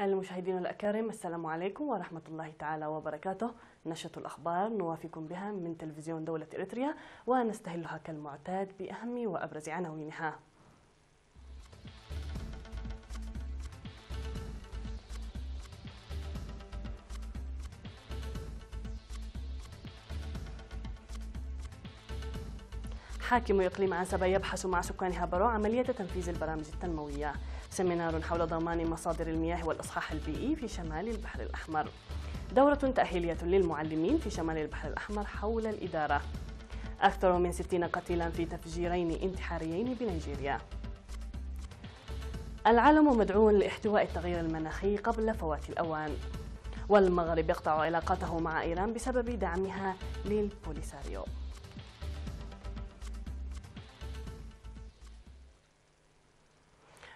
المشاهدين الأكارم، السلام عليكم ورحمة الله تعالى وبركاته. نشرة الأخبار نوافيكم بها من تلفزيون دولة إريتريا، ونستهلها كالمعتاد بأهم وأبرز عناوينها. حاكم إقليم عنسبة يبحث مع سكان هابرو عملية تنفيذ البرامج التنموية. سمينار حول ضمان مصادر المياه والإصحاح البيئي في شمال البحر الأحمر. دورة تأهيلية للمعلمين في شمال البحر الأحمر حول الإدارة. أكثر من 60 قتيلا في تفجيرين انتحاريين بنيجيريا. العالم مدعو لاحتواء التغيير المناخي قبل فوات الأوان. والمغرب يقطع علاقاته مع إيران بسبب دعمها للبوليساريو.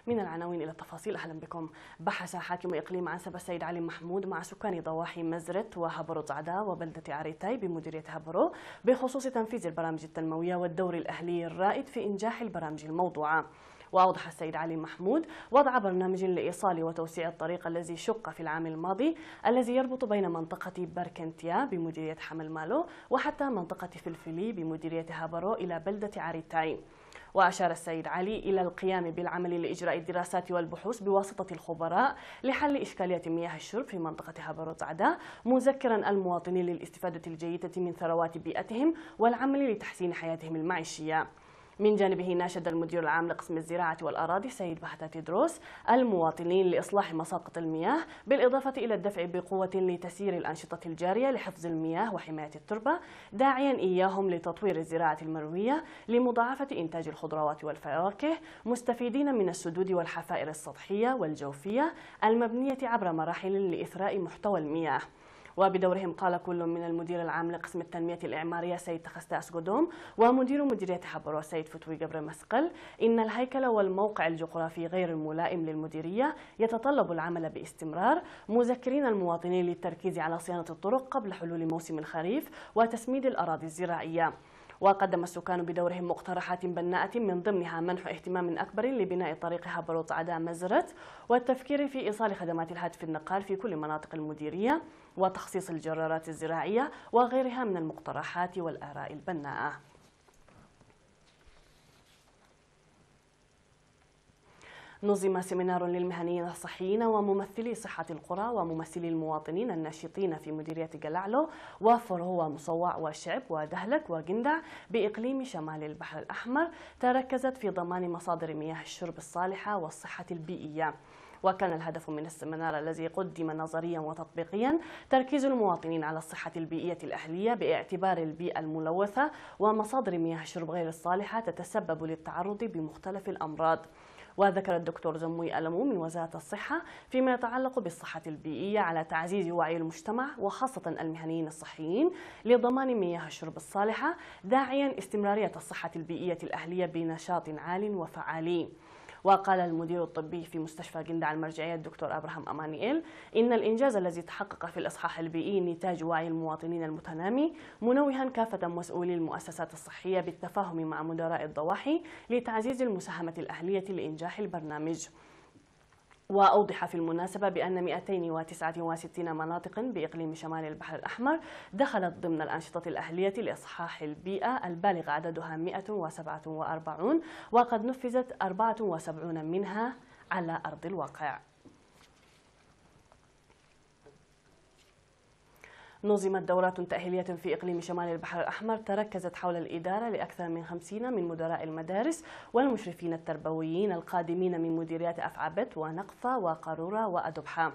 من العناوين إلى التفاصيل، أهلا بكم. بحث حاكم إقليم عنسبة السيد علي محمود مع سكان ضواحي مزرت وهبرو زعدا وبلدة عريتاي بمديرية هبرو بخصوص تنفيذ البرامج التنموية والدور الأهلي الرائد في إنجاح البرامج الموضوعة. وأوضح السيد علي محمود وضع برنامج لإيصال وتوسيع الطريق الذي شق في العام الماضي، الذي يربط بين منطقة بركنتيا بمديرية حمل مالو وحتى منطقة فلفلي بمديرية هبرو إلى بلدة عريتاي. وأشار السيد علي إلى القيام بالعمل لإجراء الدراسات والبحوث بواسطة الخبراء لحل إشكالية مياه الشرب في منطقة هبرو زعدا، مذكرا المواطنين للاستفادة الجيدة من ثروات بيئتهم والعمل لتحسين حياتهم المعيشية. من جانبه ناشد المدير العام لقسم الزراعة والأراضي سيد بهتا تدروس المواطنين لإصلاح مساقط المياه، بالإضافة إلى الدفع بقوة لتسيير الأنشطة الجارية لحفظ المياه وحماية التربة، داعيا إياهم لتطوير الزراعة المروية لمضاعفة إنتاج الخضروات والفواكه، مستفيدين من السدود والحفائر السطحية والجوفية المبنية عبر مراحل لإثراء محتوى المياه. وبدورهم قال كل من المدير العام لقسم التنمية الإعمارية سيد تخستاس قدوم ومدير مديرية حبرو سيد فتوي قبر مسقل إن الهيكل والموقع الجغرافي غير الملائم للمديرية يتطلب العمل باستمرار، مذكرين المواطنين للتركيز على صيانة الطرق قبل حلول موسم الخريف وتسميد الأراضي الزراعية. وقدم السكان بدورهم مقترحات بناءة من ضمنها منح اهتمام أكبر لبناء طريق هبرو زعدا مزرت، والتفكير في إيصال خدمات الهاتف النقال في كل مناطق المديرية، وتخصيص الجرارات الزراعية وغيرها من المقترحات والآراء البناءة. نظم سيمينار للمهنيين الصحيين وممثلي صحة القرى وممثلي المواطنين الناشطين في مديرية قلعلو وفرو ومصوع وشعب ودهلك وجندع بإقليم شمال البحر الأحمر، تركزت في ضمان مصادر مياه الشرب الصالحة والصحة البيئية. وكان الهدف من السيمينار الذي قدم نظريا وتطبيقيا تركيز المواطنين على الصحة البيئية الأهلية باعتبار البيئة الملوثة ومصادر مياه الشرب غير الصالحة تتسبب للتعرض بمختلف الأمراض. وذكر الدكتور زموي ألمو من وزارة الصحة فيما يتعلق بالصحة البيئية على تعزيز وعي المجتمع وخاصة المهنيين الصحيين لضمان مياه الشرب الصالحة، داعيا استمرارية الصحة البيئية الأهلية بنشاط عال وفعال. وقال المدير الطبي في مستشفى جندع المرجعية الدكتور أبراهام أمانييل إن الإنجاز الذي تحقق في الإصحاح البيئي نتاج وعي المواطنين المتنامي، منوها كافة مسؤولي المؤسسات الصحية بالتفاهم مع مدراء الضواحي لتعزيز المساهمة الأهلية لإنجاح البرنامج. وأوضح في المناسبة بأن 269 مناطق بإقليم شمال البحر الأحمر دخلت ضمن الأنشطة الأهلية لإصحاح البيئة البالغ عددها 147، وقد نفذت 74 منها على أرض الواقع. نظمت دورات تأهيلية في إقليم شمال البحر الأحمر تركزت حول الإدارة لأكثر من 50 من مدراء المدارس والمشرفين التربويين القادمين من مديريات أفعبت ونقفة وقارورة وأدبحة.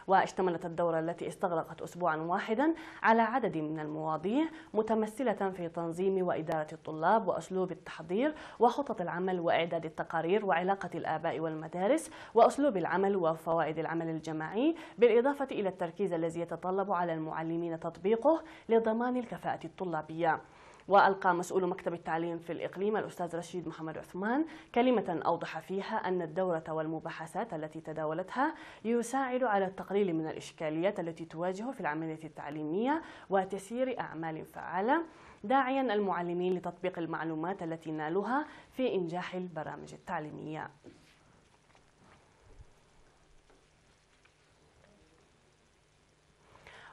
واشتملت الدورة التي استغرقت أسبوعا واحدا على عدد من المواضيع متمثلة في تنظيم وإدارة الطلاب وأسلوب التحضير وخطط العمل وإعداد التقارير وعلاقة الآباء والمدارس وأسلوب العمل وفوائد العمل الجماعي، بالإضافة إلى التركيز الذي يتطلب على المعلمين تطبيقه لضمان الكفاءة الطلابية. وألقى مسؤول مكتب التعليم في الإقليم الأستاذ رشيد محمد عثمان كلمة أوضح فيها أن الدورة والمباحثات التي تداولتها يساعد على التقليل من الإشكاليات التي تواجه في العملية التعليمية وتسيير أعمال فعالة، داعيا المعلمين لتطبيق المعلومات التي نالوها في إنجاح البرامج التعليمية.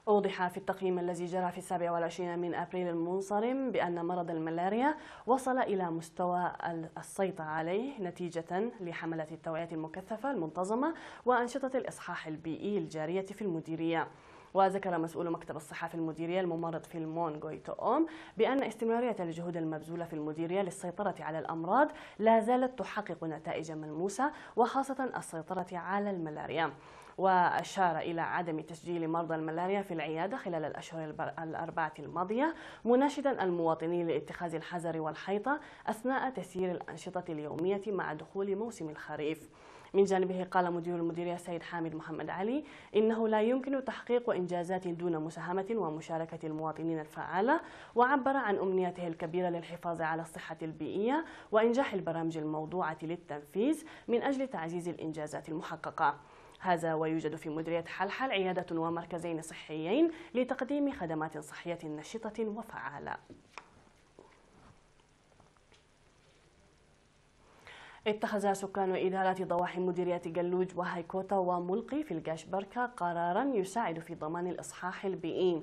أوضح في التقييم الذي جرى في 27 من أبريل المنصرم بأن مرض الملاريا وصل إلى مستوى السيطرة عليه نتيجة لحملات التوعية المكثفة المنتظمة وأنشطة الإصحاح البيئي الجارية في المديرية. وذكر مسؤول مكتب الصحة في المديرية الممرض فيلمون غويتوم بأن استمرارية الجهود المبذولة في المديرية للسيطرة على الأمراض لا زالت تحقق نتائج ملموسة وخاصة السيطرة على الملاريا. وأشار إلى عدم تسجيل مرضى الملاريا في العيادة خلال الأشهر الأربعة الماضية، مناشدا المواطنين لاتخاذ الحذر والحيطة أثناء تسيير الأنشطة اليومية مع دخول موسم الخريف. من جانبه قال مدير المديرية السيد حامد محمد علي إنه لا يمكن تحقيق إنجازات دون مساهمة ومشاركة المواطنين الفعالة، وعبر عن أمنيته الكبيرة للحفاظ على الصحة البيئية وإنجاح البرامج الموضوعة للتنفيذ من أجل تعزيز الإنجازات المحققة. هذا ويوجد في مديرية حلحل عيادة ومركزين صحيين لتقديم خدمات صحية نشطة وفعالة. اتخذ سكان إدارة ضواحي مديرية جلوج وهيكوتا وملقي في الجاش بركة قرارا يساعد في ضمان الإصحاح البيئي.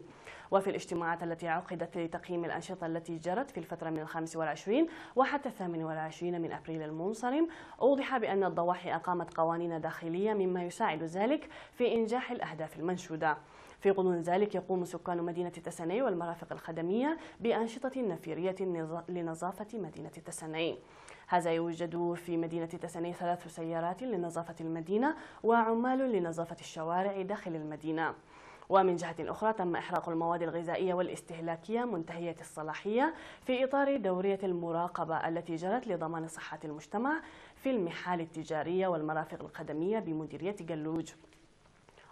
وفي الاجتماعات التي عقدت لتقييم الأنشطة التي جرت في الفترة من 25 وحتى 28 من أبريل المنصرم، أوضح بأن الضواحي أقامت قوانين داخلية مما يساعد ذلك في إنجاح الأهداف المنشودة. في غضون ذلك يقوم سكان مدينة تسني والمرافق الخدمية بأنشطة نفيرية لنظافة مدينة تسني. هذا يوجد في مدينة تسني 3 سيارات لنظافة المدينة وعمال لنظافة الشوارع داخل المدينة. ومن جهة أخرى تم إحراق المواد الغذائية والاستهلاكية منتهية الصلاحية في إطار دورية المراقبة التي جرت لضمان صحة المجتمع في المحال التجارية والمرافق الخدمية بمديرية جلوج.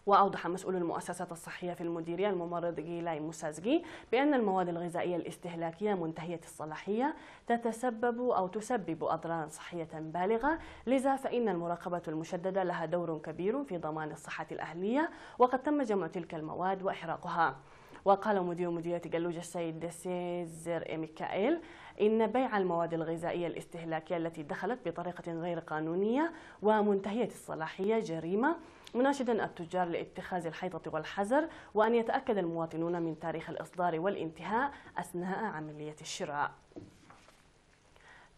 وأوضح مسؤول المؤسسات الصحية في المديرية الممرض جيلاي موسازجي بأن المواد الغذائية الاستهلاكية منتهية الصلاحية تسبب أضرارا صحية بالغة، لذا فإن المراقبة المشددة لها دور كبير في ضمان الصحة الأهلية، وقد تم جمع تلك المواد وإحراقها. وقال مدير مديرية جلوج السيد سيزر ميكائيل إن بيع المواد الغذائية الاستهلاكية التي دخلت بطريقة غير قانونية ومنتهية الصلاحية جريمة، مناشدا التجار لاتخاذ الحيطة والحذر وأن يتأكد المواطنون من تاريخ الإصدار والانتهاء أثناء عملية الشراء.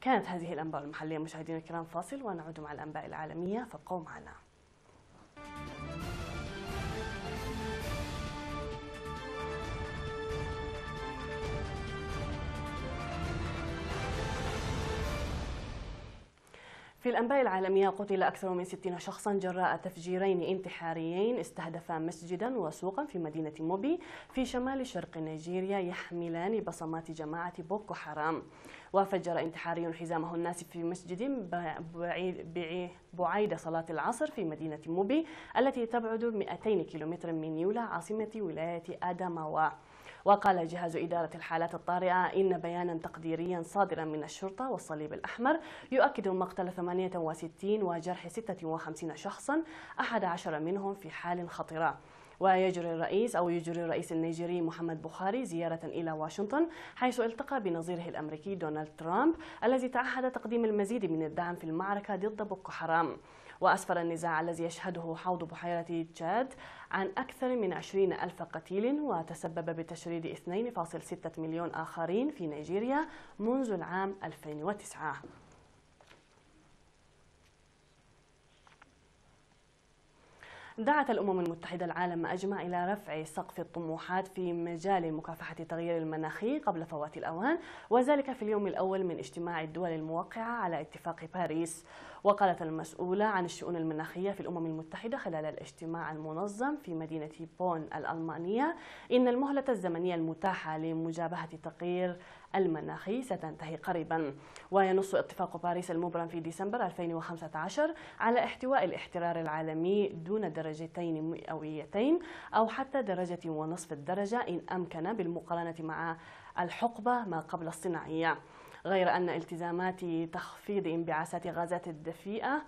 كانت هذه الأنباء المحلية مشاهدينا الكرام، فاصل ونعود مع الأنباء العالمية، فابقوا معنا. في الأنباء العالمية، قتل أكثر من 60 شخصا جراء تفجيرين انتحاريين استهدفا مسجدا وسوقا في مدينة موبي في شمال شرق نيجيريا يحملان بصمات جماعة بوكو حرام. وفجر انتحاري حزامه الناس في مسجد بعيد صلاة العصر في مدينة موبي التي تبعد 200 كيلومتر من يولا عاصمة ولاية آداماوا. وقال جهاز إدارة الحالات الطارئة إن بيانا تقديريا صادرا من الشرطة والصليب الأحمر يؤكد مقتل 68 وجرح 56 شخصا، 11 منهم في حال خطرة. ويجري الرئيس النيجيري محمد بوخاري زيارة إلى واشنطن، حيث التقى بنظيره الأمريكي دونالد ترامب الذي تعهد تقديم المزيد من الدعم في المعركة ضد بوكو حرام. وأسفر النزاع الذي يشهده حوض بحيرة تشاد عن أكثر من 20,000 قتيل، وتسبب بتشريد 2.6 مليون آخرين في نيجيريا منذ العام 2009. دعت الأمم المتحدة العالم أجمع إلى رفع سقف الطموحات في مجال مكافحة التغيير المناخي قبل فوات الأوان، وذلك في اليوم الأول من اجتماع الدول الموقعة على اتفاق باريس. وقالت المسؤولة عن الشؤون المناخية في الأمم المتحدة خلال الاجتماع المنظم في مدينة بون الألمانية إن المهلة الزمنية المتاحة لمجابهة التغيير المناخي ستنتهي قريبا. وينص اتفاق باريس المبرم في ديسمبر 2015 على احتواء الاحترار العالمي دون درجتين مئويتين أو حتى 1.5 درجة إن أمكن، بالمقارنة مع الحقبة ما قبل الصناعية. غير أن التزامات تخفيض انبعاثات غازات الدفيئة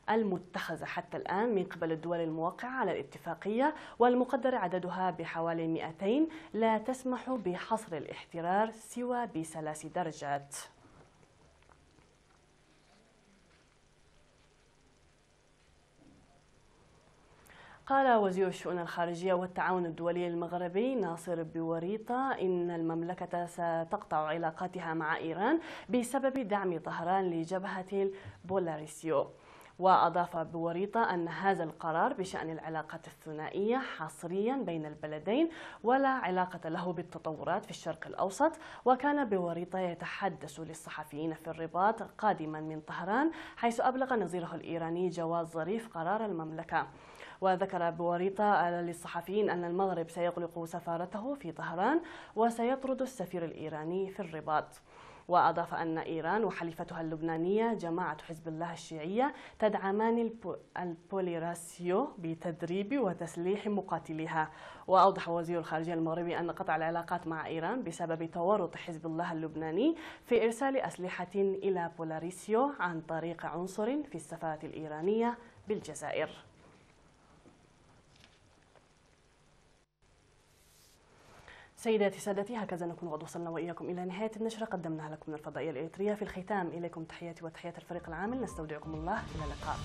المتخذة حتى الآن من قبل الدول الموقعة على الاتفاقية، والمقدر عددها بحوالي 200، لا تسمح بحصر الاحترار سوى ب3 درجات. قال وزير الشؤون الخارجية والتعاون الدولي المغربي ناصر بوريطة إن المملكة ستقطع علاقاتها مع إيران بسبب دعم طهران لجبهة البولاريسيو. وأضاف بوريطة أن هذا القرار بشأن العلاقات الثنائية حصريا بين البلدين ولا علاقة له بالتطورات في الشرق الأوسط. وكان بوريطة يتحدث للصحفيين في الرباط قادما من طهران، حيث أبلغ نظيره الإيراني جواز ظريف قرار المملكة. وذكر بوريطة للصحفيين أن المغرب سيغلق سفارته في طهران وسيطرد السفير الإيراني في الرباط. وأضاف أن إيران وحليفتها اللبنانية جماعة حزب الله الشيعية تدعمان البوليراسيو بتدريب وتسليح مقاتليها. وأوضح وزير الخارجية المغربي أن قطع العلاقات مع إيران بسبب تورط حزب الله اللبناني في إرسال أسلحة إلى بولاريسيو عن طريق عنصر في السفارة الإيرانية بالجزائر. سيداتي سادتي، هكذا نكون قد وصلنا وإياكم إلى نهاية النشرة قدمناها لكم من الفضائية الإريترية. في الختام إليكم تحياتي وتحيات الفريق العامل، نستودعكم الله، إلى اللقاء.